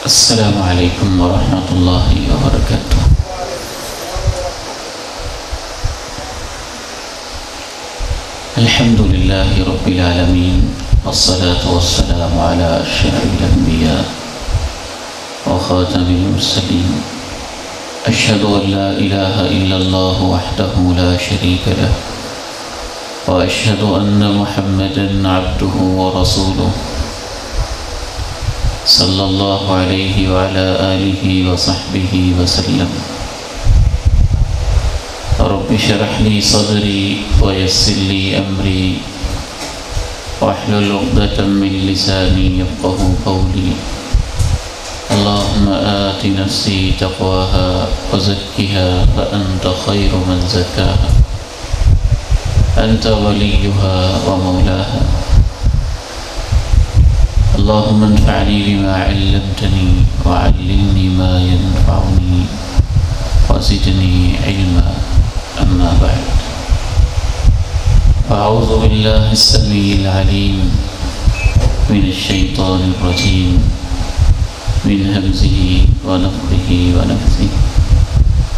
السلام علیکم ورحمۃ اللہ وبرکاتہ۔ الحمد للہ رب العالمین والصلاة والسلام علی اشرف الانبیاء وخاتم المرسلین، اشہد ان لا الہ الا اللہ وحدہ لا شریک لہ واشہد ان محمدا عبدہ ورسولہ صلی اللہ علیہ وعلی آلہ وصحبہ وسلم۔ رب اشرح لی صدری ویسر لی امری واحلل عقدۃ من لسانی یفقہوا قولی۔ اللہم آت نفسی تقواها وزکها فأنت خیر من زکاها انت ولیها ومولاها۔ اللهم انفعني بما علمتني وعلمني ما ينفعني وزدني علما، أما بعد فأعوذ بالله السميع العليم من الشيطان الرجيم من همزه ونفخه ونفثه،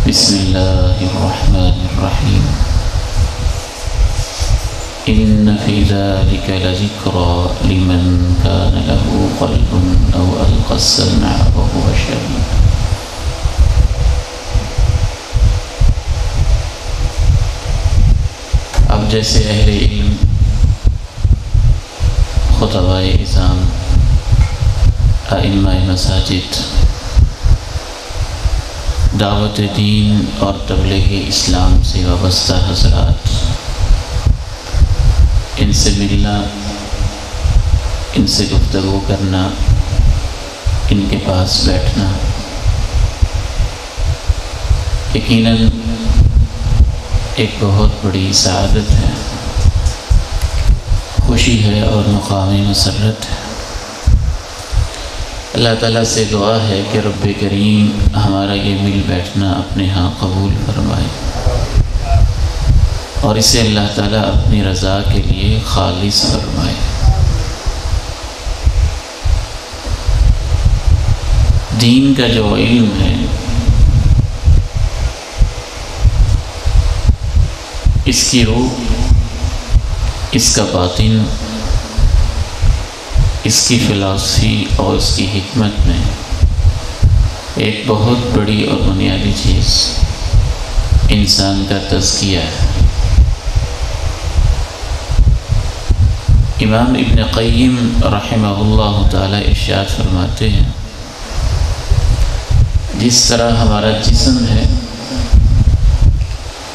بسم الله الرحمن الرحيم۔ إن في ذلك لذكرى لمن كان له قلب أو ألقى السمع وهو شهيد۔ اب جیسے اہل علم، خطبائے اعظام، ائمہ مساجد، دعوت دین اور تبلیغ اسلام سے وابستہ حضرات، ان سے ملنا، ان سے گفتگو کرنا، ان کے پاس بیٹھنا یقیناً ایک بہت بڑی سعادت ہے، خوشی ہے اور مقام مسرت ہے۔ اللہ تعالیٰ سے دعا ہے کہ رب کریم ہمارا یہ مل بیٹھنا اپنے ہاں قبول فرمائے اور اسے اللہ تعالیٰ اپنی رضا کے لیے خالص فرمائے۔ دین کا جو علم ہے، اس کی روح، اس کا باطن، اس کی فلسفی اور اس کی حکمت میں ایک بہت بڑی اور بنیادی چیز انسان کا تزکیہ ہے۔ امام ابن قیم رحمہ اللہ تعالی ارشاد فرماتے ہیں، جس طرح ہمارا جسم ہے،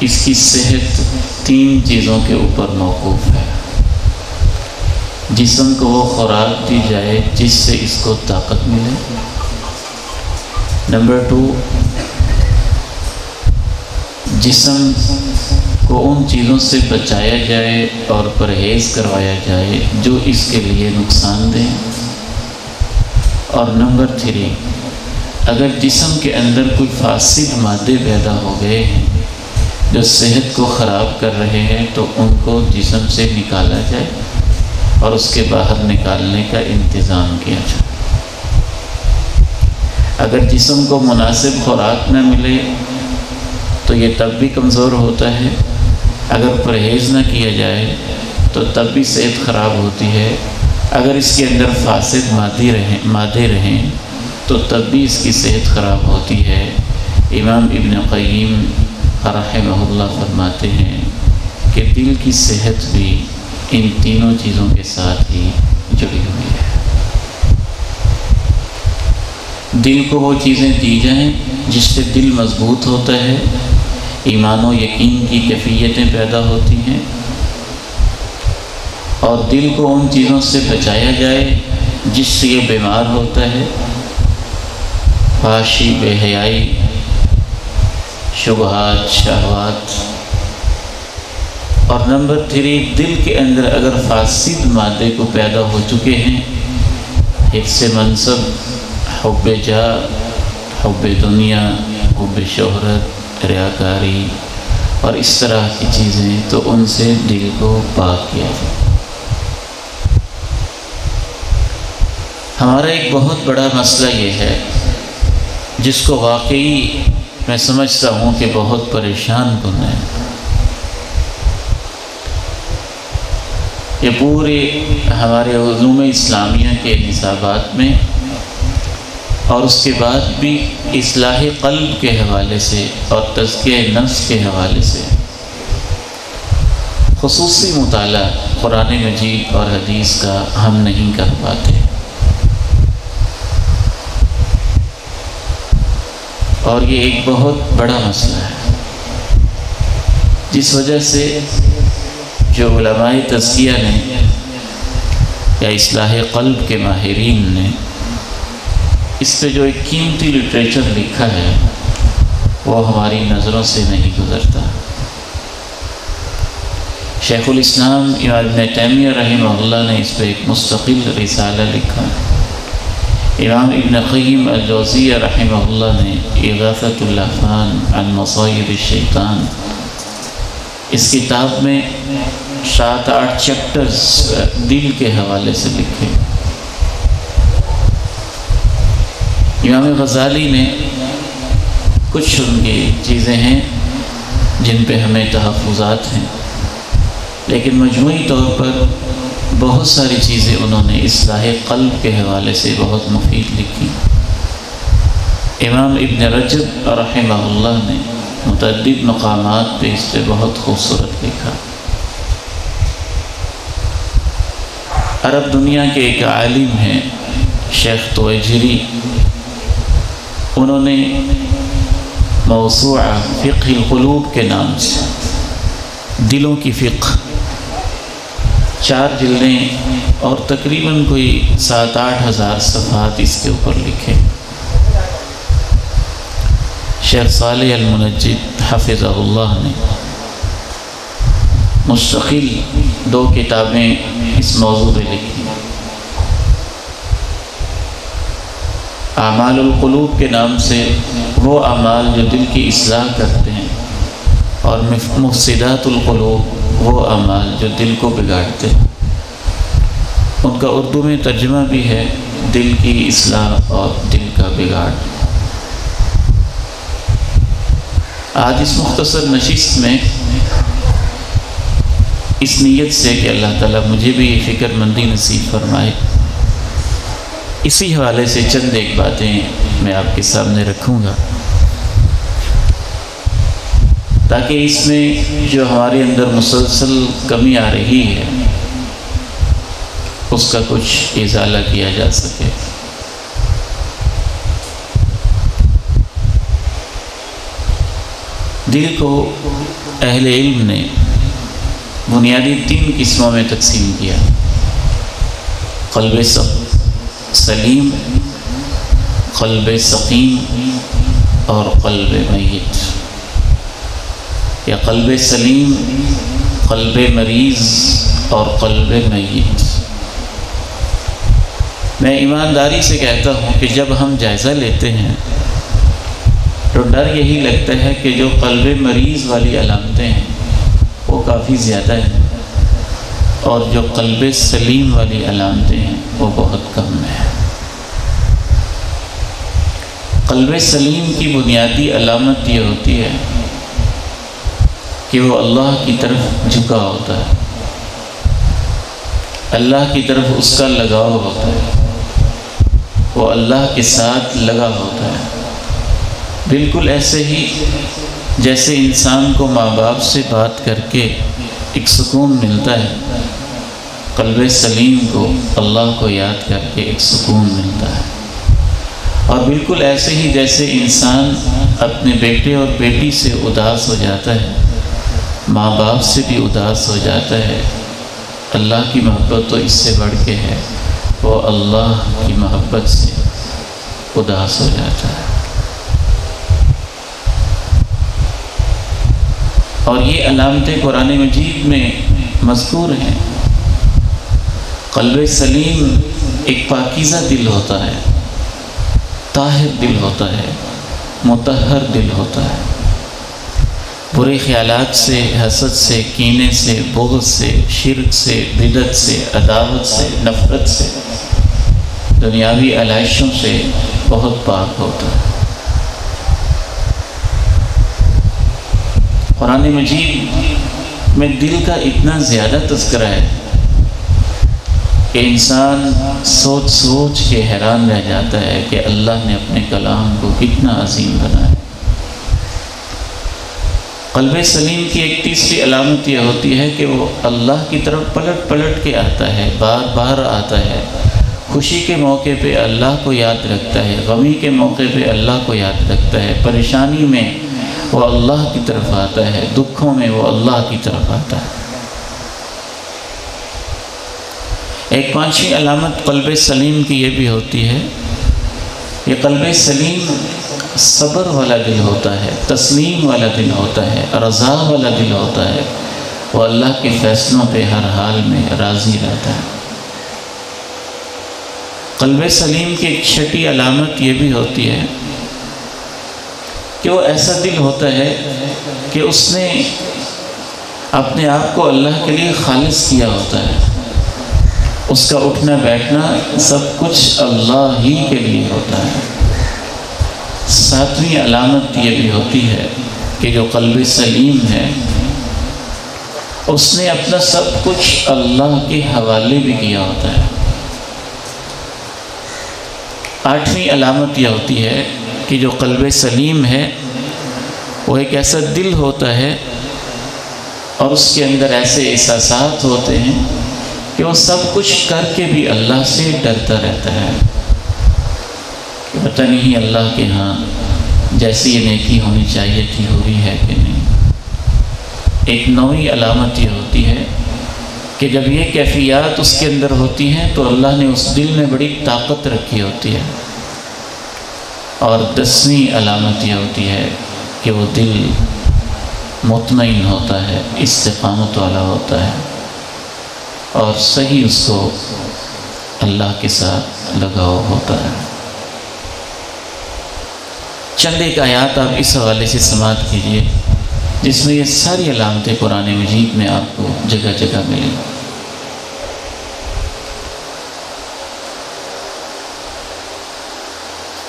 اس کی صحت 3 چیزوں کے اوپر موقوف ہے۔ جسم کو وہ خوراک دی جائے جس سے اس کو طاقت ملے۔ نمبر 2، جسم کو ان چیزوں سے بچایا جائے اور پرہیز کروایا جائے جو اس کے لیے نقصان دیں۔ اور نمبر 3، اگر جسم کے اندر کوئی فاسد مادے پیدا ہو گئے ہیں جو صحت کو خراب کر رہے ہیں تو ان کو جسم سے نکالا جائے اور اس کے باہر نکالنے کا انتظام کیا جائے۔ اگر جسم کو مناسب خوراک نہ ملے تو یہ تب بھی کمزور ہوتا ہے، اگر پرہیز نہ کیا جائے تو تب بھی صحت خراب ہوتی ہے، اگر اس کے اندر فاسد مادے رہیں تو تب بھی اس کی صحت خراب ہوتی ہے۔ امام ابن قیم رحمہ اللہ فرماتے ہیں کہ دل کی صحت بھی ان تینوں چیزوں کے ساتھ ہی جڑی ہوئی ہے۔ دل کو وہ چیزیں دی جائیں جس سے دل مضبوط ہوتا ہے، ایمان و یقین کی کیفیتیں پیدا ہوتی ہیں، اور دل کو ان چیزوں سے بچایا جائے جس سے یہ بیمار ہوتا ہے، فحاشی، بے حیائی، شبہات، شہوات۔ اور نمبر 3، دل کے اندر اگر فاسد مادے کو پیدا ہو چکے ہیں، حفظ منصب، حب جاہ، حب دنیا، حب شہرت، ریاکاری اور اس طرح کی چیزیں، تو ان سے دل کو پاک کیا جائے۔ ہمارا ایک بہت بڑا مسئلہ یہ ہے جس کو واقعی میں سمجھتا ہوں کہ بہت پریشان کن ہے. یہ پورے ہمارے علوم اسلامیہ کے نصابات میں اور اس کے بعد بھی اصلاح قلب کے حوالے سے اور تزکیہ نفس کے حوالے سے خصوصی مطالعہ قرآن مجید اور حدیث کا ہم نہیں کر پاتے. اور یہ ایک بہت بڑا مسئلہ ہے جس وجہ سے جو علماء تزکیہ نے یا اصلاح قلب کے ماہرین نے اس پہ جو ایک قیمتی لٹریچر لکھا ہے وہ ہماری نظروں سے نہیں گزرتا. شیخ الاسلام ابن تیمیہ رحمہ اللہ نے اس پہ ایک مستقل رسالہ لکھا. امام ابن قیم الجوزیہ رحمہ اللہ نے اغاثۃ اللہفان عن مصائد الشیطان اس کتاب میں 7-8 چیپٹرز دل کے حوالے سے لکھے. امام غزالی نے کچھ ان کی چیزیں ہیں جن پہ ہمیں تحفظات ہیں، لیکن مجموعی طور پر بہت ساری چیزیں انہوں نے اصلاح قلب کے حوالے سے بہت مفید لکھی. امام ابن رجب رحمہ اللہ نے متعدد مقامات پہ اس پہ بہت خوبصورت لکھا. عرب دنیا کے ایک عالم ہیں شیخ تویجری، انہوں نے موسوعہ فقہ القلوب کے نام سے دلوں کی فقہ 4 جلدیں اور تقریباً کوئی 7-8 ہزار صفحات اس کے اوپر لکھے. شیخ صالح المنجد حفظہ اللہ نے مستقل 2 کتابیں اس موضوع پہ لکھی. اعمال القلوب کے نام سے وہ اعمال جو دل کی اصلاح کرتے ہیں، اور مفسدات القلوب وہ اعمال جو دل کو بگاڑتے ہیں. ان کا اردو میں ترجمہ بھی ہے دل کی اصلاح اور دل کا بگاڑ. آج اس مختصر نشست میں اس نیت سے کہ اللہ تعالیٰ مجھے بھی یہ فکر مندی نصیب فرمائے، اسی حوالے سے چند ایک باتیں میں آپ کے سامنے رکھوں گا تاکہ اس میں جو ہمارے اندر مسلسل کمی آ رہی ہے اس کا کچھ ازالہ کیا جا سکے. دل کو اہل علم نے بنیادی 3 قسموں میں تقسیم کیا: قلب سلیم، قلب سقیم اور قلب میت. یا قلب سلیم، قلب مریض اور قلب میت. میں ایمانداری سے کہتا ہوں کہ جب ہم جائزہ لیتے ہیں تو ڈر یہی لگتا ہے کہ جو قلب مریض والی علامتیں ہیں وہ کافی زیادہ ہیں، اور جو قلب سلیم والی علامتیں ہیں وہ بہت کم ہیں. قلب سلیم کی بنیادی علامت یہ ہوتی ہے کہ وہ اللہ کی طرف جھکا ہوتا ہے، اللہ کی طرف اس کا لگاؤ ہوتا ہے، وہ اللہ کے ساتھ لگا ہوتا ہے. بالکل ایسے ہی جیسے انسان کو ماں باپ سے بات کر کے ایک سکون ملتا ہے، قلب سلیم کو اللہ کو یاد کر کے ایک سکون ملتا ہے. اور بالکل ایسے ہی جیسے انسان اپنے بیٹے اور بیٹی سے اداس ہو جاتا ہے، ماں باپ سے بھی اداس ہو جاتا ہے، اللہ کی محبت تو اس سے بڑھ کے ہے، وہ اللہ کی محبت سے اداس ہو جاتا ہے. اور یہ علامتیں قرآن مجید میں مذکور ہیں. قلب سلیم ایک پاکیزہ دل ہوتا ہے، طاہر دل ہوتا ہے، مطہر دل ہوتا ہے. برے خیالات سے، حسد سے، کینے سے، بغض سے، شرک سے، بدعت سے، عداوت سے، نفرت سے دنیاوی علائشوں سے بہت پاک ہوتا ہے۔ قرآن مجید میں دل کا اتنا زیادہ تذکرہ ہے کہ انسان سوچ سوچ کے حیران رہ جاتا ہے کہ اللہ نے اپنے کلام کو کتنا عظیم بنایا۔ قلب سلیم کی ایک تیسری علامت یہ ہوتی ہے کہ وہ اللہ کی طرف پلٹ پلٹ کے آتا ہے، بار بار آتا ہے۔ خوشی کے موقع پہ اللہ کو یاد رکھتا ہے، غمی کے موقع پہ اللہ کو یاد رکھتا ہے، پریشانی میں وہ اللہ کی طرف آتا ہے، دکھوں میں وہ اللہ کی طرف آتا ہے۔ ایک پانچویں علامت قلب سلیم کی یہ بھی ہوتی ہے، یہ قلب سلیم صبر والا دل ہوتا ہے، تسلیم والا دل ہوتا ہے، رضا والا دل ہوتا ہے، وہ اللہ کے فیصلوں پہ ہر حال میں راضی رہتا ہے۔ قلب سلیم کی ایک چھٹی علامت یہ بھی ہوتی ہے کہ وہ ایسا دل ہوتا ہے کہ اس نے اپنے آپ کو اللہ کے لیے خالص کیا ہوتا ہے، اس کا اٹھنا بیٹھنا سب کچھ اللہ ہی کے لیے ہوتا ہے۔ ساتویں علامت یہ بھی ہوتی ہے کہ جو قلب سلیم ہے اس نے اپنا سب کچھ اللہ کے حوالے بھی کیا ہوتا ہے۔ آٹھویں علامت یہ ہوتی ہے کہ جو قلب سلیم ہے وہ ایک ایسا دل ہوتا ہے اور اس کے اندر ایسے احساسات ہوتے ہیں کہ وہ سب کچھ کر کے بھی اللہ سے ڈرتا رہتا ہے کہ پتہ نہیں اللہ کے ہاں جیسی یہ نیکی ہونی چاہیے تھی ہوئی ہے کہ نہیں۔ ایک نویں علامت یہ ہوتی ہے کہ جب یہ کیفیات اس کے اندر ہوتی ہیں تو اللہ نے اس دل میں بڑی طاقت رکھی ہوتی ہے۔ اور 10ویں علامت یہ ہوتی ہے کہ وہ دل مطمئن ہوتا ہے، استقامت والا ہوتا ہے اور صحیح اس کو اللہ کے ساتھ لگاؤ ہوتا ہے۔ چند ایک آیات آپ اس حوالے سے سماعت کیجیے جس میں یہ ساری علامتیں قرآن مجید میں آپ کو جگہ جگہ ملیں۔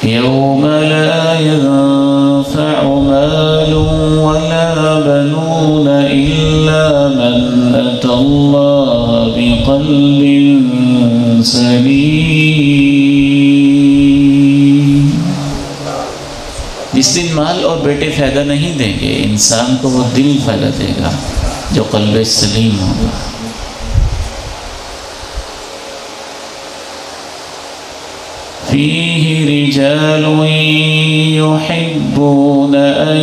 یوم لا ينفع مال ولا بنون إلا من أتى الله بقلب سليم۔ جس دن مال اور بیٹے فائدہ نہیں دیں گے، انسان کو وہ دل فائدہ دے گا جو قلب سلیم ہوگا۔ فيه رجال يحبون أن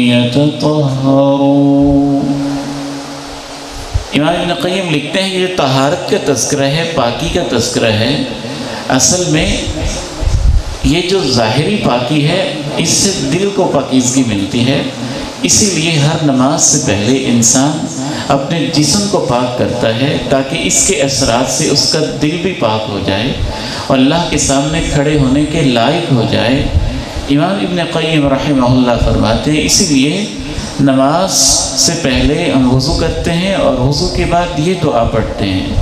يتطهروا۔ امام ابن قیم لکھتے ہیں یہ طہارت کا تذکرہ ہے، پاکی کا تذکرہ ہے۔ اصل میں یہ جو ظاہری پاکی ہے اس سے دل کو پاکیزگی ملتی ہے، اسی لیے ہر نماز سے پہلے انسان اپنے جسم کو پاک کرتا ہے تاکہ اس کے اثرات سے اس کا دل بھی پاک ہو جائے اور اللہ کے سامنے کھڑے ہونے کے لائق ہو جائے۔ امام ابن قیم رحمہ اللہ فرماتے ہیں اسی لیے نماز سے پہلے ہم وضو کرتے ہیں اور وضو کے بعد یہ دعا پڑھتے ہیں،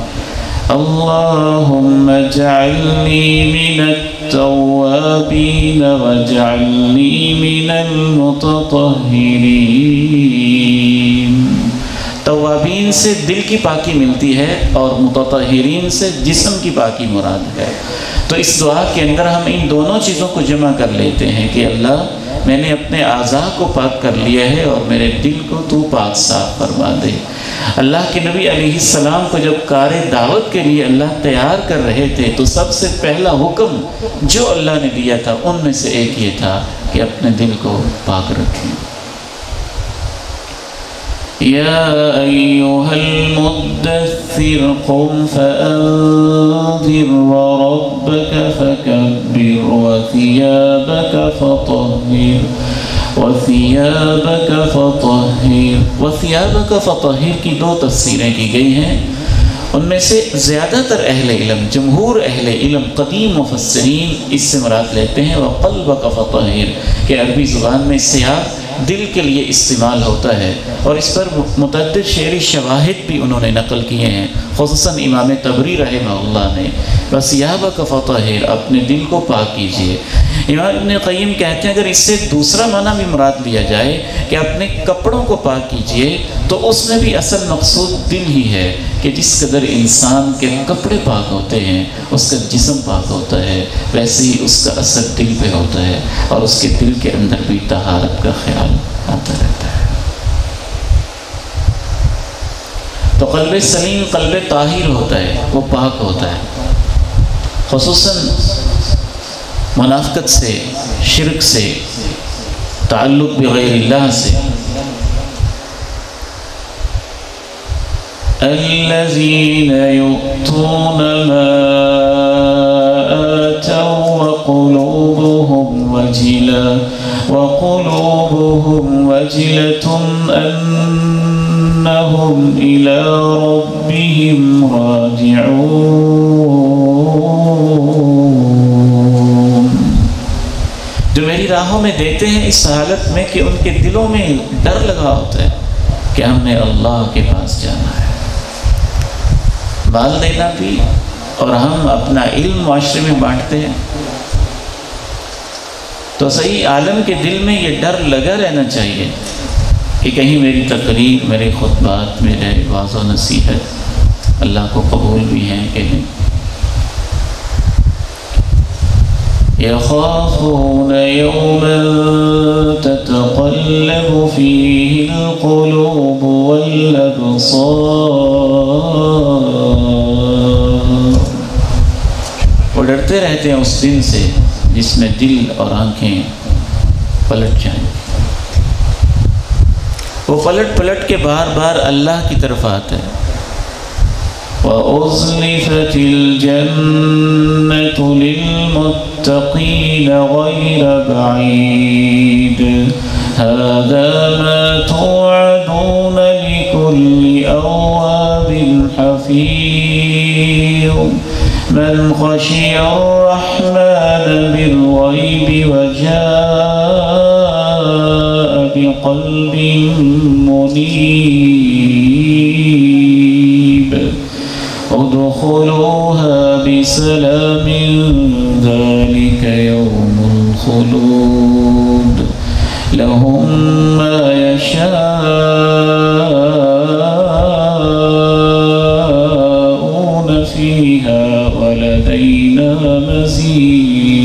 اللہم اجعلنی من التوابین واجعلنی من المتطہرین۔ توابین سے دل کی پاکی ملتی ہے اور متطہرین سے جسم کی پاکی مراد ہے۔ تو اس دعا کے اندر ہم ان دونوں چیزوں کو جمع کر لیتے ہیں کہ اللہ میں نے اپنے اعضاء کو پاک کر لیا ہے اور میرے دل کو تو پاک صاف فرما دے۔ اللہ کے نبی علیہ السلام کو جب کار دعوت کے لیے اللہ تیار کر رہے تھے تو سب سے پہلا حکم جو اللہ نے دیا تھا ان میں سے ایک یہ تھا کہ اپنے دل کو پاک رکھیں۔ یا ایھا المدثر قم فانذر وربک فکبر وثیابک فطہر۔ وثیابک فطہر کی دو تفسیریں کی گئی ہیں۔ ان میں سے زیادہ تر اہل علم، جمہور اہل علم، قدیم مفسرین اس سے مراد لیتے ہیں وَقَلْبَكَ فَطَهِّرْ کہ عربی زبان میں سیاق دل کے لیے استعمال ہوتا ہے، اور اس پر متعدد شعری شواہد بھی انہوں نے نقل کیے ہیں، خصوصاً امام طبری رحمہ اللہ نے وَثِيَابَكَ فَطَهِّرْ اپنے دل کو پاک کیجیے۔ امام ابن قیم کہتے ہیں اگر اس سے دوسرا معنی بھی مراد لیا جائے کہ اپنے کپڑوں کو پاک کیجیے، تو اس میں بھی اصل مقصود دل ہی ہے کہ جس قدر انسان کے کپڑے پاک ہوتے ہیں، اس کا جسم پاک ہوتا ہے، ویسے ہی اس کا اثر دل پہ ہوتا ہے، اور اس کے دل کے اندر بھی طہارت کا خیال آتا رہتا ہے۔ تو قلب سلیم قلب طاہر ہوتا ہے، وہ پاک ہوتا ہے، خصوصاً منافقت سے، شرک سے، تعلق بغیر اللہ سے۔ الذين يؤتون ما آتوا وقلوبهم وجلة أنهم إلى ربهم راجعون، جو میری راہوں میں دیتے ہیں اس حالت میں کہ ان کے دلوں میں ڈر لگا ہوتا ہے کہ ہم نے اللہ کے پاس جانا ہے۔ مال دینا بھی، اور ہم اپنا علم معاشرے میں بانٹتے ہیں، تو صحیح عالم کے دل میں یہ ڈر لگا رہنا چاہیے کہ کہیں میری تقریر، میرے خطبات، میرے وعظ و نصیحت اللہ کو قبول بھی ہیں کہ نہیں۔ يخافون يوما تتقلب فيه القلوب والأبصار، وہ ڈرتے رہتے ہیں اس دن سے جس میں دل اور آنکھیں پلٹ جائیں۔ وہ پلٹ پلٹ کے بار بار اللہ کی طرف آتا ہے۔ وَأُزْلِفَتِ الْجَنَّةُ لِلْمُتَّقِينَ غَيْرَ بَعِيدٍ هَذَا مَا تُوعَدُونَ لِكُلِّ أَوَّابٍ حَفِيظٍ مَنْ خَشِيَ الرَّحْمَنَ بِالْغَيْبِ وَجَاءَ بِقَلْبٍ مُنِيبٍ ادخلوها بسلام ذلك يوم الخلود لهم ما يشاءون فيها ولدينا مزيد۔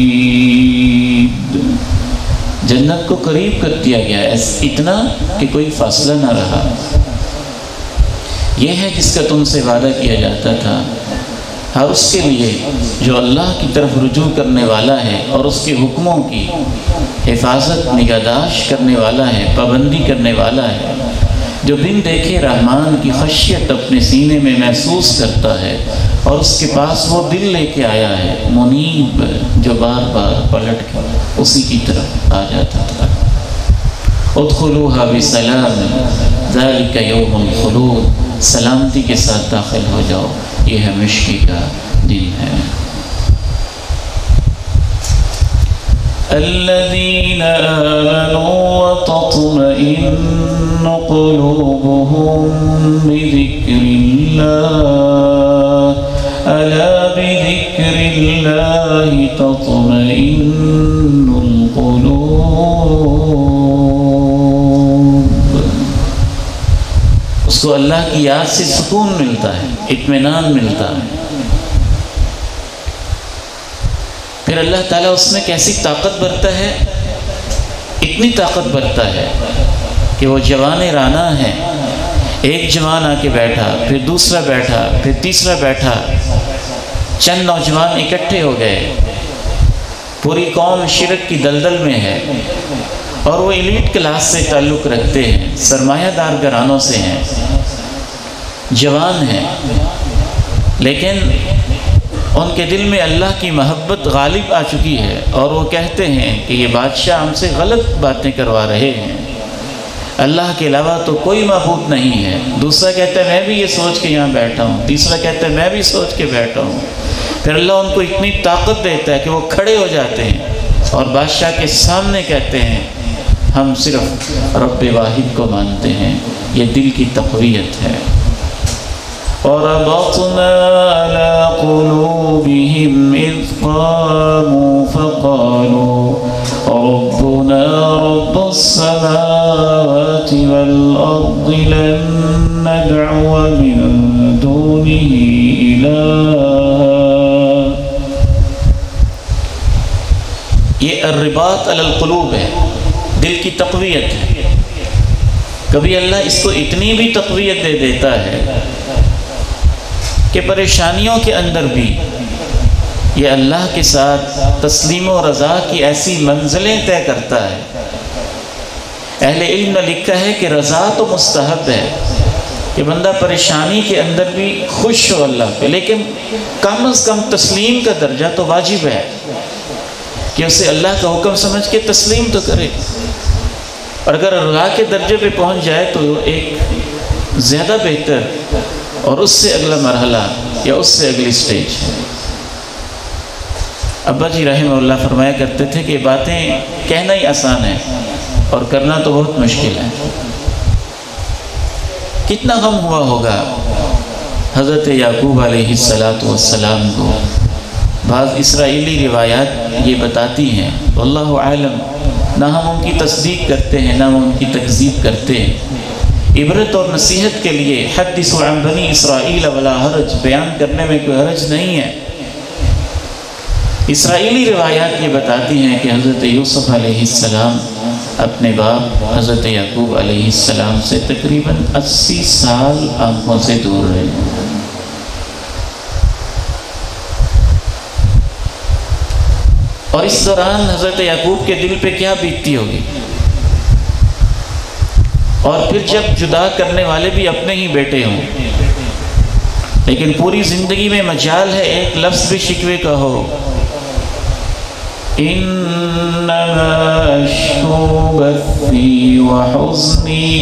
جنت کو قریب کر دیا گیا، اتنا کہ کوئی فاصلہ نہ رہا۔ یہ ہے جس کا تم سے وعدہ کیا جاتا تھا، ہر اس کے لیے جو اللہ کی طرف رجوع کرنے والا ہے اور اس کے حکموں کی حفاظت نگہداشت کرنے والا ہے، پابندی کرنے والا ہے، جو بن دیکھے رحمان کی خشیت اپنے سینے میں محسوس کرتا ہے، اور اس کے پاس وہ دل لے کے آیا ہے منیب، جو بار بار پلٹ کر اسی کی طرف آ جاتا تھا۔ ادخلوها بسلام ذلك يوم الخلود، سلامتی کے ساتھ داخل ہو جاؤ، یہ ہمیشگی کا دن ہے۔ الذين آمنوا وتطمئن قلوبهم بذكر الله ألا بذكر الله تطمئن القلوب۔ اس کو اللہ کی یاد سے سکون ملتا ہے، اطمینان ملتا ہے۔ پھر اللہ تعالیٰ اس میں کیسی طاقت برتا ہے، اتنی طاقت برتا ہے کہ وہ جوان رانا ہے، ایک جوان آ کے بیٹھا، پھر دوسرا بیٹھا، پھر تیسرا بیٹھا، چند نوجوان اکٹھے ہو گئے، پوری قوم شرک کی دلدل میں ہے، اور وہ ایلیٹ کلاس سے تعلق رکھتے ہیں، سرمایہ دار گھرانوں سے ہیں، جوان ہیں، لیکن ان کے دل میں اللہ کی محبت غالب آ چکی ہے، اور وہ کہتے ہیں کہ یہ بادشاہ ہم سے غلط باتیں کروا رہے ہیں، اللہ کے علاوہ تو کوئی معبود نہیں ہے۔ دوسرا کہتا ہے میں بھی یہ سوچ کے یہاں بیٹھا ہوں، تیسرا کہتا ہے میں بھی سوچ کے بیٹھا ہوں۔ پھر اللہ ان کو اتنی طاقت دیتا ہے کہ وہ کھڑے ہو جاتے ہیں اور بادشاہ کے سامنے کہتے ہیں ہم صرف رب واحد کو مانتے ہیں۔ یہ دل کی تقویت ہے۔ وَرَبَطْنَا عَلَىٰ قُلُوبِهِمْ إِذْ قَامُوا فَقَالُوا رَبُّنَا رَبُّ السَّمَاوَاتِ وَالْأَرْضِ لَن نَّدْعُوَ مِن دُونِهِ إِلَٰهًا۔ یہ الرباط علی القلوب ہے، دل کی تقویت ہے۔ کبھی اللہ اس کو اتنی بھی تقویت دے دیتا ہے کہ پریشانیوں کے اندر بھی یہ اللہ کے ساتھ تسلیم و رضا کی ایسی منزلیں طے کرتا ہے۔ اہل علم نے لکھا ہے کہ رضا تو مستحب ہے کہ بندہ پریشانی کے اندر بھی خوش ہو اللہ پہ، لیکن کم از کم تسلیم کا درجہ تو واجب ہے کہ اسے اللہ کا حکم سمجھ کے تسلیم تو کرے، اور اگر رضا کے درجے پہ پہنچ جائے تو ایک زیادہ بہتر اور اس سے اگلا مرحلہ یا اس سے اگلی سٹیج ہے۔ ابا جی رحمہ اللہ فرمایا کرتے تھے کہ باتیں کہنا ہی آسان ہے اور کرنا تو بہت مشکل ہے۔ کتنا غم ہوا ہوگا حضرت یعقوب علیہ السلام کو۔ بعض اسرائیلی روایات یہ بتاتی ہیں، واللہ عالم، نہ ہم ان کی تصدیق کرتے ہیں نہ ہم ان کی تکذیب کرتے ہیں۔ عبرت اور نصیحت کے لیے حدثوا عن بنی اسرائیل ولا حرج، بیان کرنے میں کوئی حرج نہیں ہے۔ اسرائیلی روایات یہ بتاتی ہیں کہ حضرت یوسف علیہ السلام اپنے باپ حضرت یعقوب علیہ السلام سے تقریباً 80 سال آنکھوں سے دور رہے، اور اس دوران حضرت یعقوب کے دل پہ کیا بیتتی ہوگی، اور پھر جب جدا کرنے والے بھی اپنے ہی بیٹے ہوں، لیکن پوری زندگی میں مجال ہے ایک لفظ بھی شکوے کا ہو، انما اشکو بثی وحزنی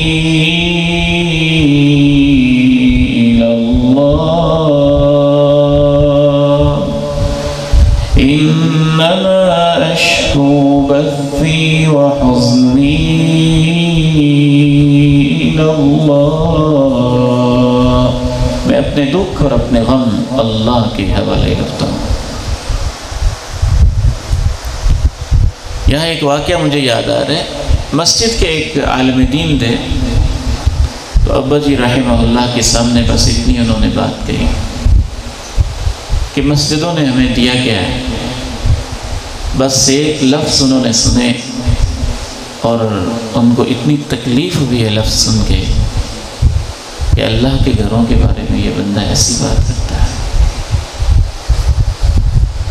الی اللہ، انما اشکو بثی وحزنی الی اللہ، میں اپنے دکھ اور اپنے غم اللہ کے حوالے کرتا ہوں۔ یہاں ایک واقعہ مجھے یاد آ رہا ہے، مسجد کے ایک عالم دین تھے، تو ابا جی رحمہ اللہ کے سامنے بس اتنی انہوں نے بات کہی کہ مسجدوں نے ہمیں دیا کیا ہے، بس ایک لفظ انہوں نے سنے اور ان کو اتنی تکلیف ہوئی ہے لفظ سن کے کہ اللہ کے گھروں کے بارے میں یہ بندہ ایسی بات کرتا ہے۔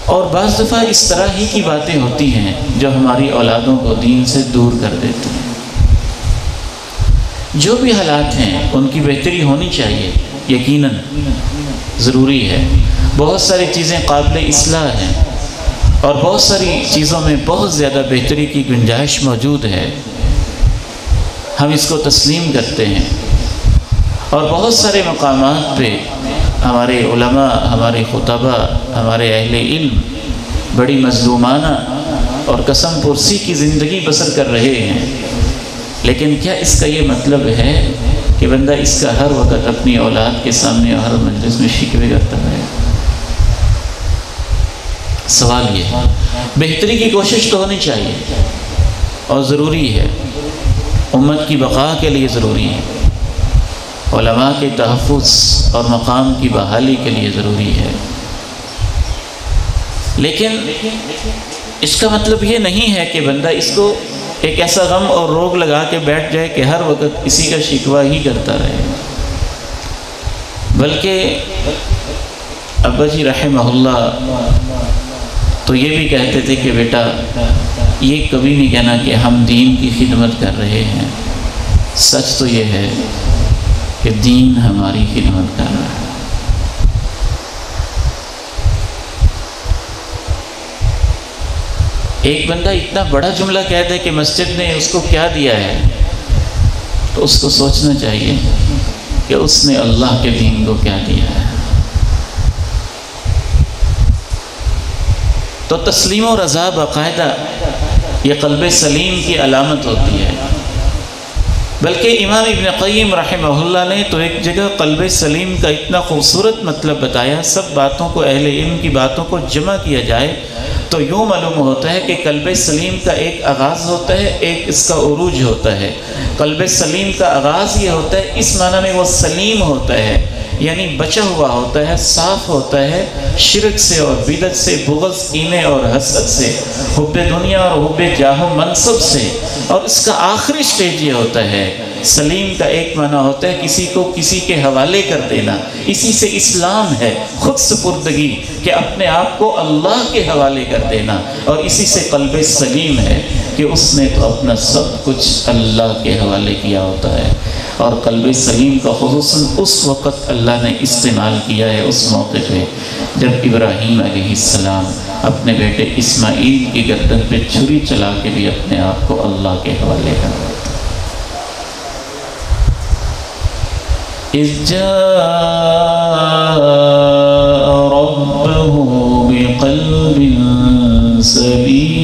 اور بعض دفعہ اس طرح ہی کی باتیں ہوتی ہیں جو ہماری اولادوں کو دین سے دور کر دیتی ہیں۔ جو بھی حالات ہیں ان کی بہتری ہونی چاہیے، یقیناً ضروری ہے۔ بہت ساری چیزیں قابل اصلاح ہیں اور بہت ساری چیزوں میں بہت زیادہ بہتری کی گنجائش موجود ہے، ہم اس کو تسلیم کرتے ہیں، اور بہت سارے مقامات پہ ہمارے علماء، ہمارے خطباء، ہمارے اہل علم بڑی مظلومانہ اور قسم پرسی کی زندگی بسر کر رہے ہیں، لیکن کیا اس کا یہ مطلب ہے کہ بندہ اس کا ہر وقت اپنی اولاد کے سامنے اور ہر مجلس میں شکوے کرتا رہے؟ سوال یہ ہے، بہتری کی کوشش تو ہونی چاہیے اور ضروری ہے، امت کی بقا کے لیے ضروری ہے، علماء کے تحفظ اور مقام کی بحالی کے لیے ضروری ہے، لیکن اس کا مطلب یہ نہیں ہے کہ بندہ اس کو ایک ایسا غم اور روگ لگا کے بیٹھ جائے کہ ہر وقت کسی کا شکوہ ہی کرتا رہے، بلکہ ابا جی رحمہ اللہ تو یہ بھی کہتے تھے کہ بیٹا یہ کبھی نہیں کہنا کہ ہم دین کی خدمت کر رہے ہیں، سچ تو یہ ہے کہ دین ہماری خدمت کر رہا ہے۔ ایک بندہ اتنا بڑا جملہ کہہ دے کہ مسجد نے اس کو کیا دیا ہے، تو اس کو سوچنا چاہیے کہ اس نے اللہ کے دین کو کیا دیا ہے۔ تو تسلیم و رضا باقاعدہ یہ قلب سلیم کی علامت ہوتی ہے۔ بلکہ امام ابن قیم رحمہ اللہ نے تو ایک جگہ قلب سلیم کا اتنا خوبصورت مطلب بتایا، سب باتوں کو اہل علم کی باتوں کو جمع کیا جائے تو یوں معلوم ہوتا ہے کہ قلب سلیم کا ایک آغاز ہوتا ہے، ایک اس کا عروج ہوتا ہے۔ قلب سلیم کا آغاز یہ ہوتا ہے، اس معنی میں وہ سلیم ہوتا ہے، یعنی بچا ہوا ہوتا ہے، صاف ہوتا ہے شرک سے اور بدعت سے، بغض، کینے اور حسد سے، حب دنیا اور حب جاہ و منصب سے۔ اور اس کا آخری سٹیج یہ ہوتا ہے، سلیم کا ایک معنی ہوتا ہے کسی کو کسی کے حوالے کر دینا، اسی سے اسلام ہے، خود سپردگی، کہ اپنے آپ کو اللہ کے حوالے کر دینا، اور اسی سے قلب سلیم ہے کہ اس نے تو اپنا سب کچھ اللہ کے حوالے کیا ہوتا ہے۔ اور قلب سلیم کا خصوصاً اس وقت اللہ نے استعمال کیا ہے، اس موقع پہ جب ابراہیم علیہ السلام اپنے بیٹے اسماعیل کی گردن پہ چھری چلا کے بھی اپنے آپ کو اللہ کے حوالے کر دیا۔ اذ جاء ربه بقلب سلیم،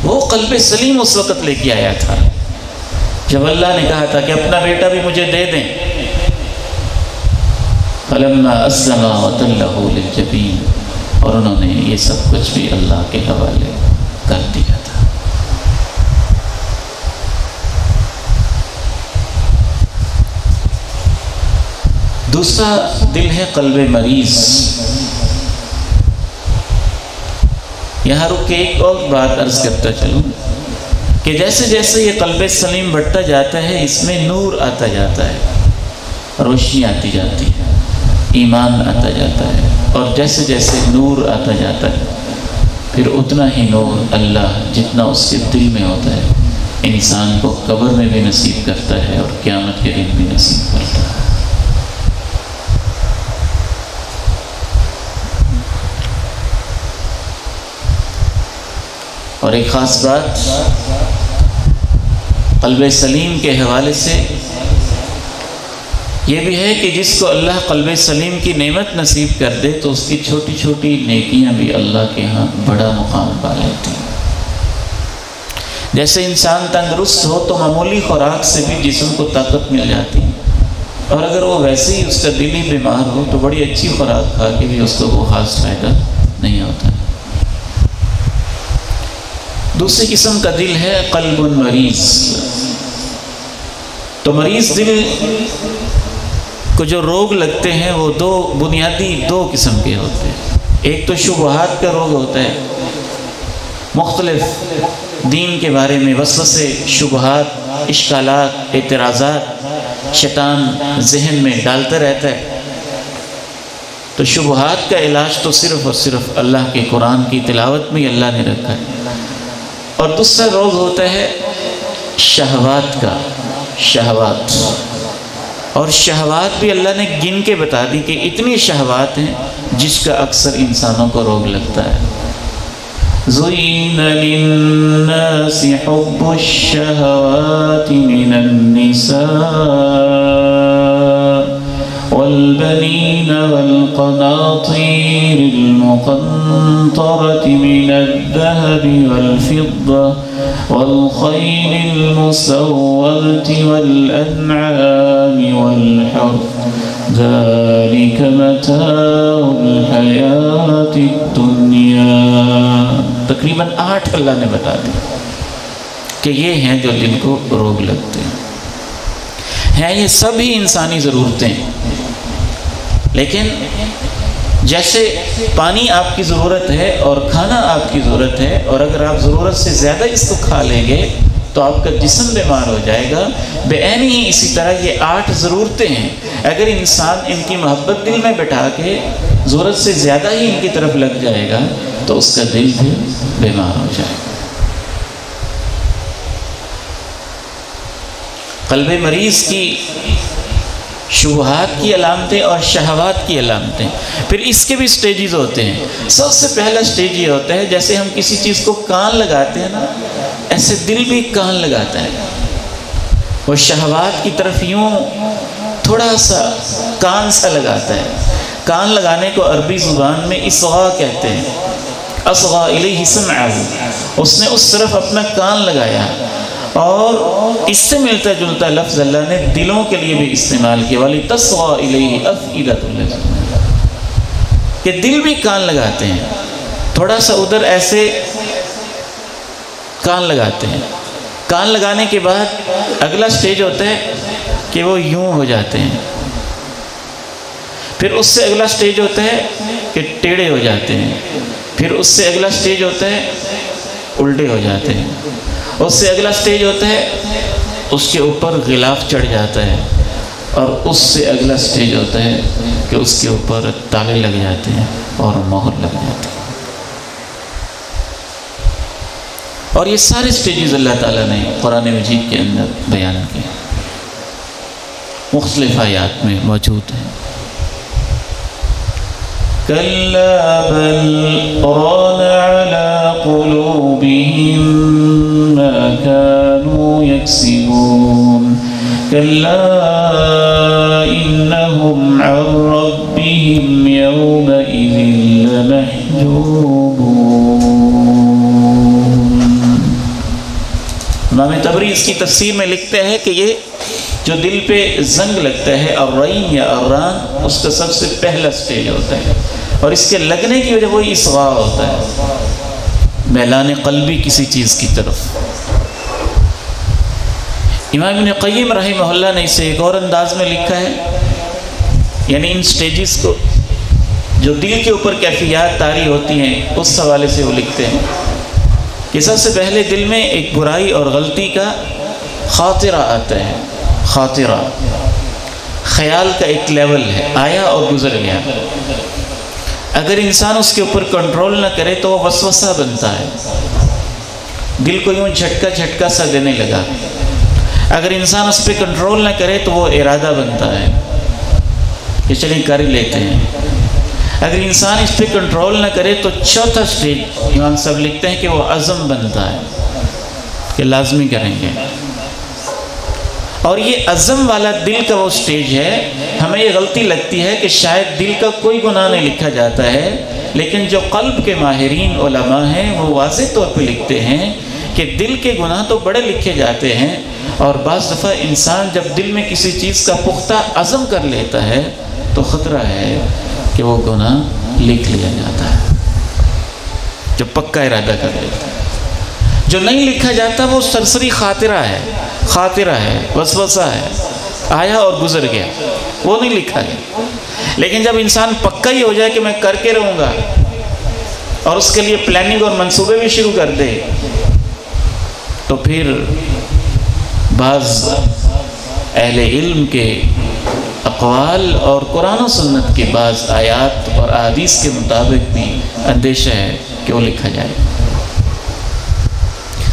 وہ قلب سلیم اس وقت لے کے آیا تھا جب اللہ نے کہا تھا کہ اپنا بیٹا بھی مجھے دے دیں۔ فلما اسلم وتلہ للجبین، اور انہوں نے یہ سب کچھ بھی اللہ کے حوالے کر دیا تھا۔ دوسرا دل ہے قلب مریض۔ یہاں رک کے ایک اور بات عرض کرتا چلوں کہ جیسے جیسے یہ قلب سلیم بڑھتا جاتا ہے، اس میں نور آتا جاتا ہے، روشنی آتی جاتی ہے، ایمان آتا جاتا ہے، اور جیسے جیسے نور آتا جاتا ہے پھر اتنا ہی نور اللہ جتنا اس کے دل میں ہوتا ہے انسان کو قبر میں بھی نصیب کرتا ہے اور قیامت کے دن بھی نصیب کرتا ہے۔ اور ایک خاص بات قلب سلیم کے حوالے سے یہ بھی ہے کہ جس کو اللہ قلب سلیم کی نعمت نصیب کر دے تو اس کی چھوٹی چھوٹی نیکیاں بھی اللہ کے ہاں بڑا مقام پا لیتی ہیں۔ جیسے انسان تندرست ہو تو معمولی خوراک سے بھی جسم کو طاقت مل جاتی ہے، اور اگر وہ ویسے ہی اس کا دل ہی بیمار ہو تو بڑی اچھی خوراک کھا کے بھی اس کو وہ خاص فائدہ نہیں ہوتا۔ دوسری قسم کا دل ہے قلب مریض۔ تو مریض دل کو جو روگ لگتے ہیں وہ بنیادی دو قسم کے ہوتے ہیں۔ ایک تو شبہات کا روگ ہوتا ہے، مختلف دین کے بارے میں وسوسے، شبہات، اشکالات، اعتراضات شیطان ذہن میں ڈالتا رہتا ہے۔ تو شبہات کا علاج تو صرف اور صرف اللہ کے قرآن کی تلاوت میں اللہ نے رکھا ہے۔ اور دوسرا روگ ہوتا ہے شہوات کا، شہوات، اور شہوات بھی اللہ نے گن کے بتا دی کہ اتنی شہوات ہیں جس کا اکثر انسانوں کو روگ لگتا ہے۔ زُيِّنَ لِلنَّاسِ حُبُّ الشَّهَوَاتِ مِنَ النِّسَاءِ والبنين والقناطير المقنطرة من الذهب والفضة والخيل المسومة والأنعام والحرث ذلك متاع الحياة الدنيا۔ تقریباً 8 اللہ نے بتا دی کہ یہ ہیں جو دل کو روگ لگتے ہیں۔ یہ سب ہی انسانی ضرورتیں، لیکن جیسے پانی آپ کی ضرورت ہے اور کھانا آپ کی ضرورت ہے، اور اگر آپ ضرورت سے زیادہ اس کو کھا لیں گے تو آپ کا جسم بیمار ہو جائے گا، بے عینی ہی اسی طرح یہ 8 ضرورتیں ہیں، اگر انسان ان کی محبت دل میں بٹھا کے ضرورت سے زیادہ ہی ان کی طرف لگ جائے گا تو اس کا دل بھی بیمار ہو جائے گا۔ قلب مریض کی شبہات کی علامتیں اور شہوات کی علامتیں، پھر اس کے بھی سٹیجز ہوتے ہیں۔ سب سے پہلا سٹیج یہ ہوتا ہے جیسے ہم کسی چیز کو کان لگاتے ہیں نا، ایسے دل بھی کان لگاتا ہے، وہ شہوات کی طرف یوں تھوڑا سا کان سا لگاتا ہے۔ کان لگانے کو عربی زبان میں اصغاء کہتے ہیں، اصغى الیہ سمعہ، اس نے اس طرف اپنا کان لگایا۔ اور اس سے ملتا جلتا لفظ اللہ نے دلوں کے لیے بھی استعمال کیا، وَلِتَصْغَى إِلَيْهِ أَفْئِدَةُ الَّذِينَ، کہ دل بھی کان لگاتے ہیں، تھوڑا سا ادھر ایسے کان لگاتے ہیں۔ کان لگانے کے بعد اگلا سٹیج ہوتا ہے کہ وہ یوں ہو جاتے ہیں، پھر اس سے اگلا سٹیج ہوتا ہے کہ ٹیڑھے ہو جاتے ہیں، پھر اس سے اگلا سٹیج ہوتا ہے الٹے ہو جاتے ہیں، اس سے اگلا سٹیج ہوتا ہے اس کے اوپر غلاف چڑھ جاتا ہے، اور اس سے اگلا سٹیج ہوتا ہے کہ اس کے اوپر تالے لگ جاتے ہیں اور مہر لگ جاتی ہے۔ اور یہ سارے سٹیجز اللہ تعالیٰ نے قرآن مجید کے اندر بیان کیے، مختلف آیات میں موجود ہیں۔ كلا بل ران على قلوبهم ما كانوا يكسبون كلا إنهم عن ربهم يومئذ لمحجوبون۔ امام طبری اس کی تفسیر میں لکھتے ہیں کہ یہ جو دل پہ زنگ لگتا ہے الرین یا الران، اس کا سب سے پہلا سٹیج ہوتا ہے، اور اس کے لگنے کی وجہ وہی اصغاء ہوتا ہے، میلان قلبی کسی چیز کی طرف۔ امام ابن قیم رحمہ اللہ نے اسے ایک اور انداز میں لکھا ہے، یعنی ان سٹیجز کو جو دل کے اوپر کیفیات طاری ہوتی ہیں اس حوالے سے وہ لکھتے ہیں کہ سب سے پہلے دل میں ایک برائی اور غلطی کا خاطرہ آتا ہے۔ خاطرہ خیال کا ایک لیول ہے، آیا اور گزر گیا۔ اگر انسان اس کے اوپر کنٹرول نہ کرے تو وہ وسوسہ بنتا ہے، دل کو یوں جھٹکا جھٹکا سا دینے لگا۔ اگر انسان اس پہ کنٹرول نہ کرے تو وہ ارادہ بنتا ہے کہ چلیں کر ہی لیتے ہیں۔ اگر انسان اس پہ کنٹرول نہ کرے تو چوتھا سٹیج امام صاحب لکھتے ہیں کہ وہ عزم بنتا ہے کہ لازمی کریں گے۔ اور یہ عزم والا دل کا وہ سٹیج ہے۔ ہمیں یہ غلطی لگتی ہے کہ شاید دل کا کوئی گناہ نہیں لکھا جاتا ہے، لیکن جو قلب کے ماہرین علماء ہیں وہ واضح طور پہ لکھتے ہیں کہ دل کے گناہ تو بڑے لکھے جاتے ہیں، اور بعض دفعہ انسان جب دل میں کسی چیز کا پختہ عزم کر لیتا ہے تو خطرہ ہے کہ وہ گناہ لکھ لیا جاتا ہے، جو پکا ارادہ کر لیتا ہے۔ جو نہیں لکھا جاتا وہ سرسری خاطرہ ہے، وسوسہ ہے، آیا اور گزر گیا، وہ نہیں لکھا گیا۔ لیکن جب انسان پکا ہی ہو جائے کہ میں کر کے رہوں گا، اور اس کے لیے پلاننگ اور منصوبے بھی شروع کر دے، تو پھر بعض اہل علم کے اقوال اور قرآن و سنت کے بعض آیات اور احادیث کے مطابق بھی اندیشہ ہے کہ وہ لکھا جائے۔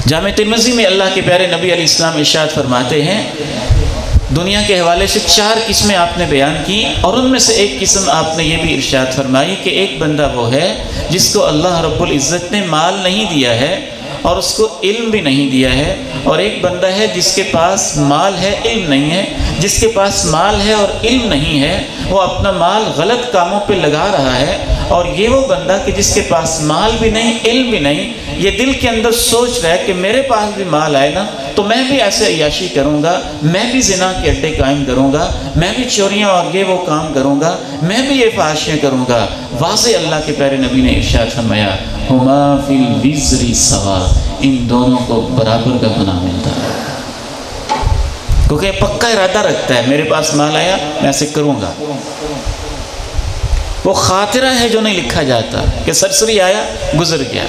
جامع ترمذی میں اللہ کے پیارے نبی علیہ السلام ارشاد فرماتے ہیں، دنیا کے حوالے سے 4 قسمیں آپ نے بیان کی، اور ان میں سے ایک قسم آپ نے یہ بھی ارشاد فرمائی کہ ایک بندہ وہ ہے جس کو اللہ رب العزت نے مال نہیں دیا ہے اور اس کو علم بھی نہیں دیا ہے، اور ایک بندہ ہے جس کے پاس مال ہے علم نہیں ہے۔ جس کے پاس مال ہے اور علم نہیں ہے وہ اپنا مال غلط کاموں پہ لگا رہا ہے، اور یہ وہ بندہ کہ جس کے پاس مال بھی نہیں علم بھی نہیں، یہ دل کے اندر سوچ رہا ہے کہ میرے پاس بھی مال آئے نا تو میں بھی ایسے عیاشی کروں گا، میں بھی زنا کے اڈے قائم کروں گا، میں بھی چوریاں اور یہ وہ کام کروں گا، میں بھی یہ فحاشیاں کروں گا۔ واضح اللہ کے پیارے نبی نے ارشاد فرمایا، ہما فی الوزر سوا، ان دونوں کو برابر کا گناہ ملتا ہے، کیونکہ پکا ارادہ رکھتا ہے میرے پاس مال آیا میں ایسے کروں گا۔ وہ خاطرہ ہے جو نہیں لکھا جاتا کہ سرسری آیا گزر گیا،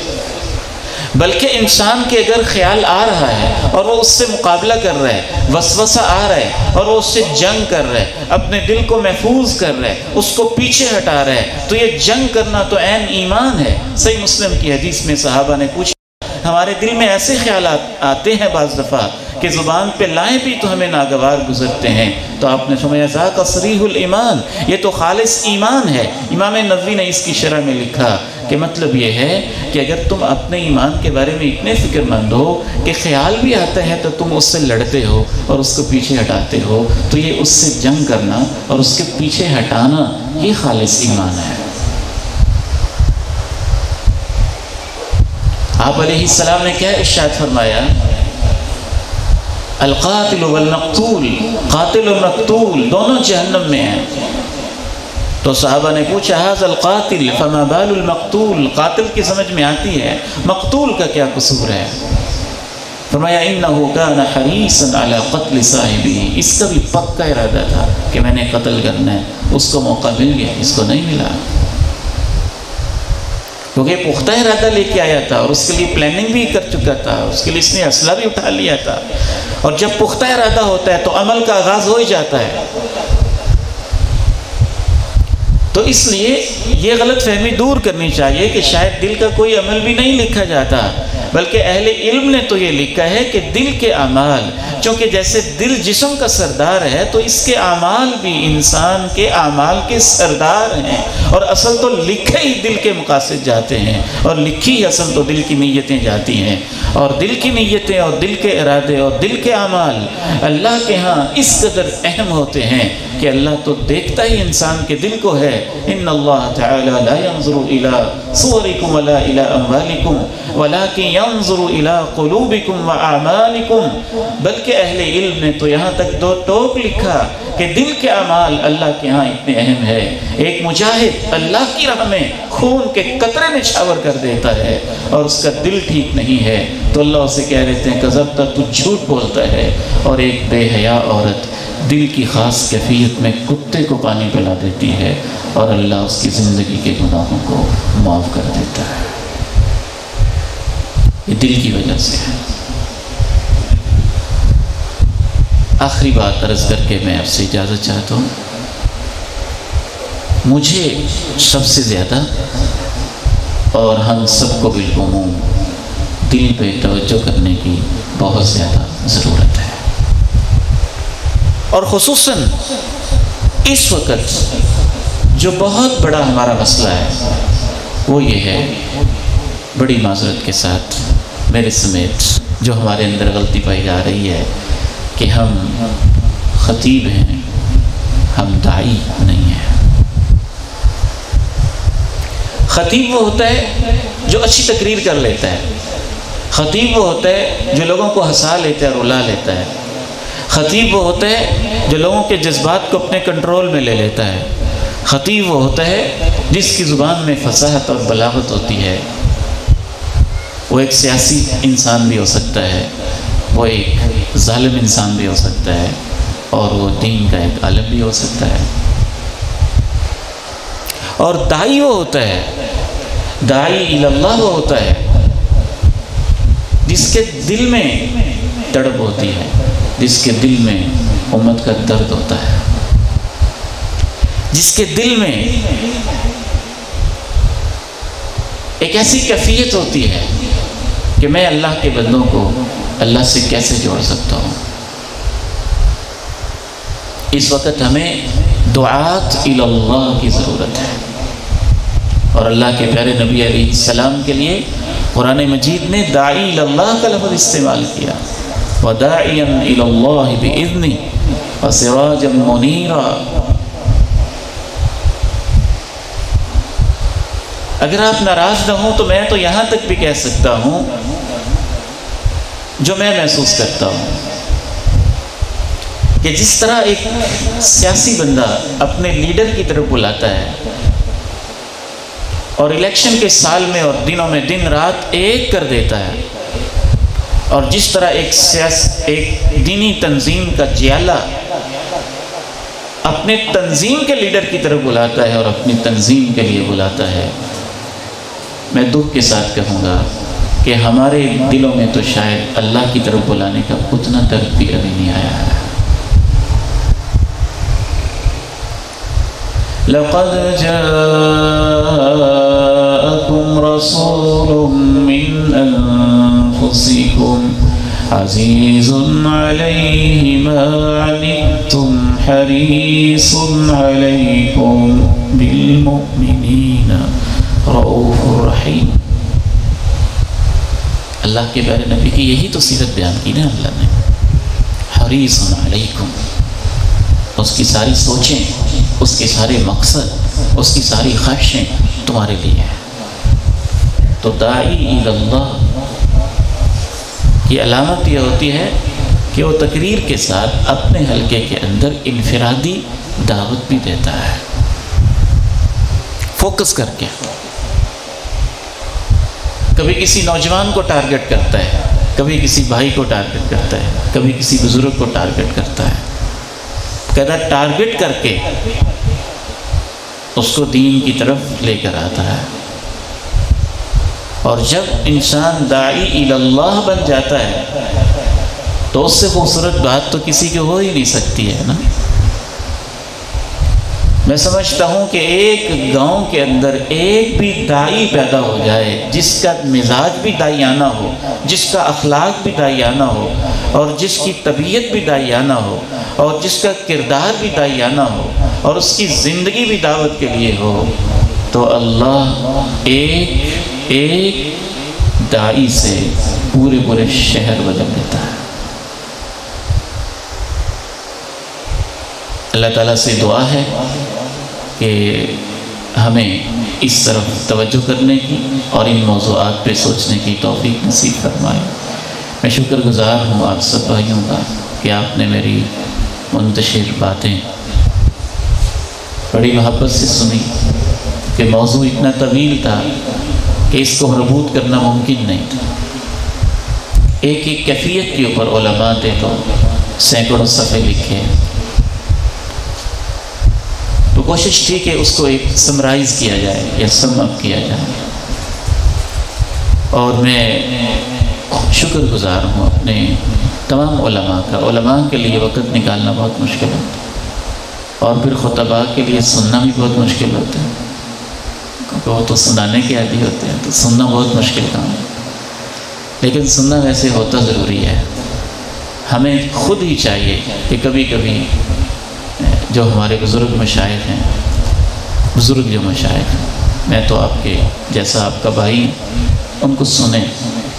بلکہ انسان کے اگر خیال آ رہا ہے اور وہ اس سے مقابلہ کر رہا ہے، وسوسہ آ رہا ہے اور وہ اس سے جنگ کر رہا ہے، اپنے دل کو محفوظ کر رہا ہے، اس کو پیچھے ہٹا رہا ہے، تو یہ جنگ کرنا تو عین ایمان ہے۔ صحیح مسلم کی حدیث میں صحابہ نے پوچھا ہمارے دل میں ایسے خیالات آتے ہیں بعض دفعہ کہ زبان پہ لائیں بھی تو ہمیں ناگوار گزرتے ہیں، تو آپ نے فرمایا ذاک صریح الایمان، یہ تو خالص ایمان ہے۔ امام نووی نے اس کی شرح میں لکھا کہ مطلب یہ ہے کہ اگر تم اپنے ایمان کے بارے میں اتنے فکر مند ہو کہ خیال بھی آتا ہے تو تم اس سے لڑتے ہو اور اس کو پیچھے ہٹاتے ہو، تو یہ اس سے جنگ کرنا اور اس کے پیچھے ہٹانا یہ خالص ایمان ہے۔ آپ علیہ السلام نے کیا ارشاد فرمایا؟ القاتل والمقتول، قاتل اور مقتول دونوں جہنم میں ہیں۔ تو صحابہ نے پوچھا ھذا القاتل فما بال المقتول، قاتل کی سمجھ میں آتی ہے، مقتول کا کیا قصور ہے؟ فرمایا انہ کان حریصا علی قتل صاحبہ، اس کا بھی پکا ارادہ تھا کہ میں نے قتل کرنا ہے، اس کو موقع مل گیا، اس کو نہیں ملا، کیونکہ پختہ ارادہ لے کے آیا تھا اور اس کے لیے پلاننگ بھی کر چکا تھا، اس کے لیے اس نے اسلحہ بھی اٹھا لیا تھا، اور جب پختہ ارادہ ہوتا ہے تو عمل کا آغاز ہو ہی جاتا ہے۔ تو اس لیے یہ غلط فہمی دور کرنی چاہیے کہ شاید دل کا کوئی عمل بھی نہیں لکھا جاتا، بلکہ اہل علم نے تو یہ لکھا ہے کہ دل کے اعمال، چونکہ جیسے دل جسم کا سردار ہے تو اس کے اعمال بھی انسان کے اعمال کے سردار ہیں، اور اصل تو لکھے ہی دل کے مقاصد جاتے ہیں، اور لکھی ہی اصل تو دل کی نیتیں جاتی ہیں، اور دل کی نیتیں اور دل کے ارادے اور دل کے اعمال اللہ کے ہاں اس قدر اہم ہوتے ہیں کہ اللہ تو دیکھتا ہی انسان کے دل کو ہے۔ ان اللہ تعالی لا ينظر الى صورکم ولا الى اموالکم ولكن ينظر الى قلوبکم واعمالکم، بلکہ اہل علم نے تو یہاں تک دو ٹوک لکھا کہ دل کے اعمال اللہ کے ہاں اتنے اہم ہے۔ ایک مجاہد اللہ کی راہ میں خون کے قطرے نچھاور کر دیتا ہے اور اس کا دل ٹھیک نہیں ہے تو اللہ اسے کہہ دیتے ہیں کذبت، تو جھوٹ بولتا ہے، اور ایک بے حیا عورت دل کی خاص کیفیت میں کتے کو پانی پلا دیتی ہے اور اللہ اس کی زندگی کے گناہوں کو معاف کر دیتا ہے۔ یہ دل کی وجہ سے ہے۔ آخری بات عرض کر کے میں آپ سے اجازت چاہتا ہوں، مجھے سب سے زیادہ اور ہم سب کو بالعموم دل پہ توجہ کرنے کی بہت زیادہ ضرورت ہے، اور خصوصاً اس وقت جو بہت بڑا ہمارا مسئلہ ہے وہ یہ ہے، بڑی معذرت کے ساتھ میرے سمیت جو ہمارے اندر غلطی پائی جا رہی ہے کہ ہم خطیب ہیں، ہم داعی نہیں ہیں۔ خطیب وہ ہوتا ہے جو اچھی تقریر کر لیتا ہے، خطیب وہ ہوتا ہے جو لوگوں کو ہنسا لیتا ہے، رلا لیتا ہے، خطیب وہ ہوتا ہے جو لوگوں کے جذبات کو اپنے کنٹرول میں لے لیتا ہے، خطیب وہ ہوتا ہے جس کی زبان میں فصاحت اور بلاغت ہوتی ہے۔ وہ ایک سیاسی انسان بھی ہو سکتا ہے، وہ ایک ظالم انسان بھی ہو سکتا ہے، اور وہ دین کا ایک عالم بھی ہو سکتا ہے۔ اور داعی وہ ہوتا ہے، داعی الی اللہ وہ ہوتا ہے جس کے دل میں تڑپ ہوتی ہے، جس کے دل میں امت کا درد ہوتا ہے، جس کے دل میں ایک ایسی کیفیت ہوتی ہے کہ میں اللہ کے بندوں کو اللہ سے کیسے جوڑ سکتا ہوں۔ اس وقت ہمیں دعات الی اللہ کی ضرورت ہے، اور اللہ کے پیارے نبی علیہ السلام کے لیے قرآن مجید نے داعی الی اللہ کا لفظ استعمال کیا، وَدَاعِيًا إِلَى اللَّهِ بِإِذْنِهِ وَسِرَاجًا مُنِيرًا۔ اگر آپ ناراض نہ ہوں تو میں تو یہاں تک بھی کہہ سکتا ہوں جو میں محسوس کرتا ہوں کہ جس طرح ایک سیاسی بندہ اپنے لیڈر کی طرف بلاتا ہے اور الیکشن کے سال میں اور دنوں میں دن رات ایک کر دیتا ہے، اور جس طرح ایک دینی تنظیم کا جیالہ اپنے تنظیم کے لیڈر کی طرف بلاتا ہے اور اپنی تنظیم کے لیے بلاتا ہے، میں دکھ کے ساتھ کہوں گا کہ ہمارے دلوں میں تو شاید اللہ کی طرف بلانے کا اتنا درد بھی ابھی نہیں آیا ہے۔ لَقَدْ جَاءَكُمْ رَسُولٌ مِّنْ عزیز علیہ ما عنتم حریص علیکم بالمؤمنین رؤوف رحیم۔ اللہ کے پیارے نبی کی یہی تو سیرت بیان کی نا اللہ نے، حریص علیکم۔ اس کی ساری سوچیں، اس کے سارے مقصد، اس کی ساری خواہشیں تمہارے لیے ہیں۔ تو داعی الی اللہ کی علامت یہ ہوتی ہے کہ وہ تقریر کے ساتھ اپنے حلقے کے اندر انفرادی دعوت بھی دیتا ہے، فوکس کر کے۔ کبھی کسی نوجوان کو ٹارگٹ کرتا ہے، کبھی کسی بھائی کو ٹارگٹ کرتا ہے، کبھی کسی بزرگ کو ٹارگٹ کرتا ہے، کہتا ٹارگٹ کر کے اس کو دین کی طرف لے کر آتا ہے۔ اور جب انسان داعی الی اللہ بن جاتا ہے تو اس سے خوبصورت بات تو کسی کی ہو ہی نہیں سکتی ہے نا۔ میں سمجھتا ہوں کہ ایک گاؤں کے اندر ایک بھی داعی پیدا ہو جائے جس کا مزاج بھی داعیانہ ہو، جس کا اخلاق بھی داعیانہ ہو، اور جس کی طبیعت بھی داعیانہ ہو، اور جس کا کردار بھی داعیانہ ہو، اور اس کی زندگی بھی دعوت کے لیے ہو، تو اللہ ایک داعی سے پورے شہر بدل دیتا ہے۔ اللہ تعالیٰ سے دعا ہے کہ ہمیں اس طرف توجہ کرنے کی اور ان موضوعات پہ سوچنے کی توفیق نصیب فرمائے۔ میں شکر گزار ہوں آپ سب بھائیوں کا کہ آپ نے میری منتشر باتیں بڑی محبت سے سنی، کہ موضوع اتنا طویل تھا کہ اس کو مربوط کرنا ممکن نہیں تھا۔ ایک کیفیت کے اوپر علماء نے تو سینکڑوں صفحے لکھے، تو کوشش تھی کہ اس کو ایک سمرائز کیا جائے یا سم اپ کیا جائے۔ اور میں شکر گزار ہوں اپنے تمام علماء کا۔ علماء کے لیے وقت نکالنا بہت مشکل ہوتا ہے، اور پھر خطباء کے لیے سننا بھی بہت مشکل ہوتا ہے، کیونکہ وہ تو سنانے کے عادی ہوتے ہیں، تو سننا بہت مشکل کام ہے۔ لیکن سننا ویسے ہوتا ضروری ہے۔ ہمیں خود ہی چاہیے کہ کبھی کبھی جو ہمارے بزرگ مشائخ ہیں، بزرگ جو مشائخ ہیں، میں تو آپ کے جیسا آپ کا بھائی، ان کو سنیں،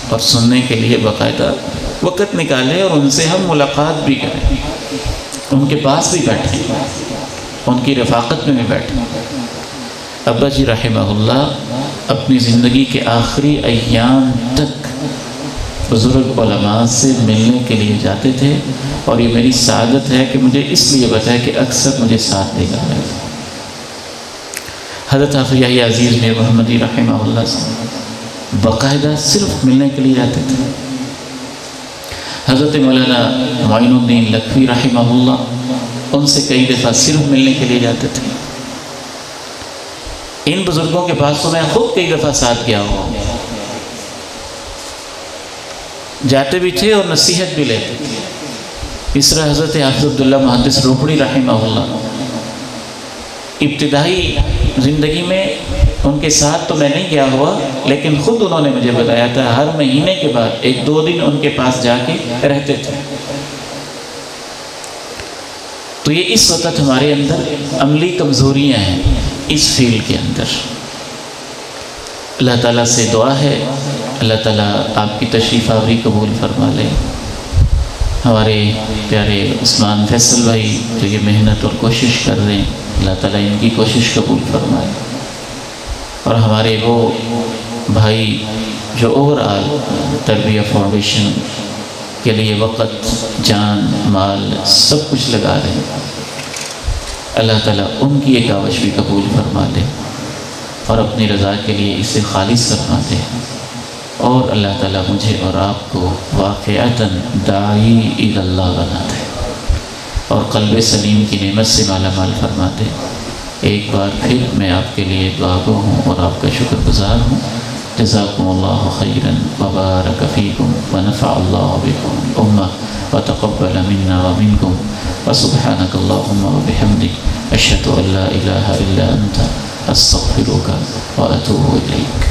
اور سننے کے لیے باقاعدہ وقت نکالیں، اور ان سے ہم ملاقات بھی کریں، ان کے پاس بھی بیٹھیں، ان کی رفاقت میں بھی بیٹھیں۔ ابا جی رحمہ اللہ اپنی زندگی کے آخری ایام تک بزرگ علماء سے ملنے کے لیے جاتے تھے، اور یہ میری سعادت ہے کہ مجھے اس لیے بتایا کہ اکثر مجھے ساتھ لے کر گئے۔ حضرت حافظ یحییٰ عزیز میر محمدی رحمہ اللہ سے باقاعدہ صرف ملنے کے لیے جاتے تھے۔ حضرت مولانا معین الدین لکھوی رحمہ اللہ، ان سے کئی دفعہ صرف ملنے کے لیے جاتے تھے۔ ان بزرگوں کے پاس تو میں خود کئی دفعہ ساتھ گیا ہوں، جاتے بھی تھے اور نصیحت بھی لیتے تھے۔ اس طرح حضرت حافظ عبداللہ محدث روپڑی رحمہ اللہ، ابتدائی زندگی میں ان کے ساتھ تو میں نہیں گیا ہوا، لیکن خود انہوں نے مجھے بتایا تھا ہر مہینے کے بعد 1-2 دن ان کے پاس جا کے رہتے تھے۔ تو یہ اس وقت ہمارے اندر عملی کمزوریاں ہیں اس فیلڈ کے اندر۔ اللہ تعالیٰ سے دعا ہے اللہ تعالیٰ آپ کی تشریف آوری قبول فرما لے۔ ہمارے پیارے عثمان فیصل بھائی جو یہ محنت اور کوشش کر رہے ہیں، اللہ تعالیٰ ان کی کوشش قبول فرمائے، اور ہمارے وہ بھائی جو اوورآل تربیہ فاؤنڈیشن کے لیے وقت، جان، مال سب کچھ لگا رہے ہیں، اللہ تعالیٰ ان کی ایک کاوش بھی قبول فرما دے، اور اپنی رضا کے لیے اسے خالص فرما دے، اور اللہ تعالیٰ مجھے اور آپ کو واقعتاً داعی الی اللہ بنا دے، اور قلب سلیم کی نعمت سے مالا مال فرما دے۔ ایک بار پھر میں آپ کے لیے دعا گو ہوں اور آپ کا شکر گزار ہوں۔ جزاکم اللہ خیراً وبارک فیکم ونفع اللہ بکم امہ وتقبل منا ومنکم وسبحانک اللہم وبحمدک اشہد ان لا الہ الا انت استغفرک واتوب الیک۔